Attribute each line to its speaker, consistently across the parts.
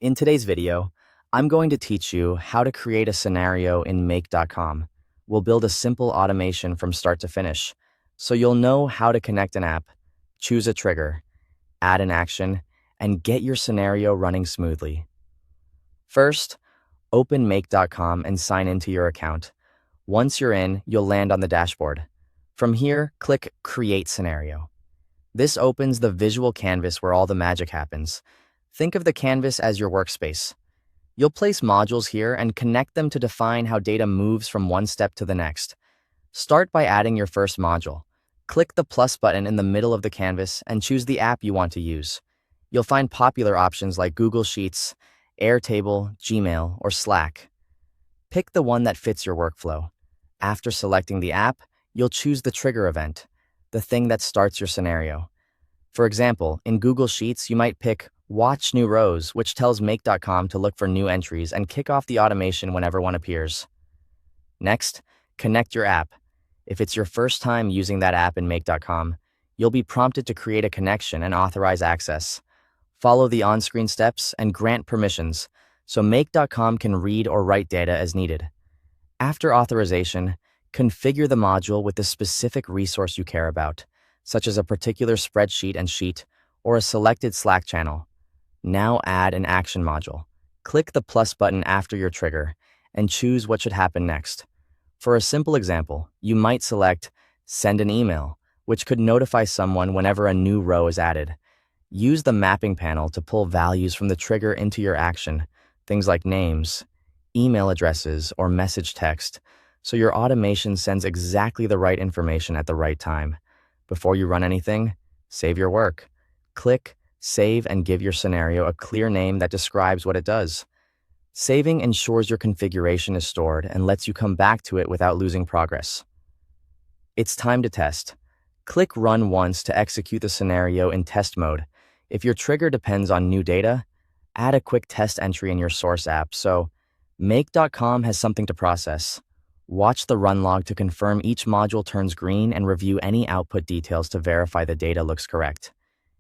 Speaker 1: In today's video, I'm going to teach you how to create a scenario in Make.com. We'll build a simple automation from start to finish, so you'll know how to connect an app, choose a trigger, add an action, and get your scenario running smoothly. First, open Make.com and sign into your account. Once you're in, you'll land on the dashboard. From here, click Create Scenario. This opens the visual canvas where all the magic happens. Think of the canvas as your workspace. You'll place modules here and connect them to define how data moves from one step to the next. Start by adding your first module. Click the plus button in the middle of the canvas and choose the app you want to use. You'll find popular options like Google Sheets, Airtable, Gmail, or Slack. Pick the one that fits your workflow. After selecting the app, you'll choose the trigger event, the thing that starts your scenario. For example, in Google Sheets, you might pick Watch New Rows, which tells Make.com to look for new entries and kick off the automation whenever one appears. Next, connect your app. If it's your first time using that app in Make.com, you'll be prompted to create a connection and authorize access. Follow the on-screen steps and grant permissions, so Make.com can read or write data as needed. After authorization, configure the module with the specific resource you care about, such as a particular spreadsheet and sheet or a selected Slack channel. Now add an action module. Click the plus button after your trigger and choose what should happen next. For a simple example, you might select Send an email, which could notify someone whenever a new row is added. Use the mapping panel to pull values from the trigger into your action, things like names, email addresses, or message text, so your automation sends exactly the right information at the right time. Before you run anything, save your work. Click Save and give your scenario a clear name that describes what it does. Saving ensures your configuration is stored and lets you come back to it without losing progress. It's time to test. Click Run once to execute the scenario in test mode. If your trigger depends on new data, add a quick test entry in your source app so Make.com has something to process. Watch the run log to confirm each module turns green and review any output details to verify the data looks correct.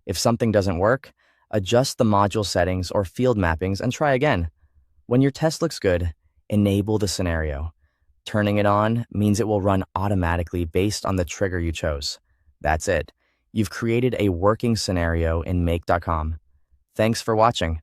Speaker 1: If something doesn't work, adjust the module settings or field mappings and try again. When your test looks good, enable the scenario. Turning it on means it will run automatically based on the trigger you chose. That's it. You've created a working scenario in Make.com. Thanks for watching.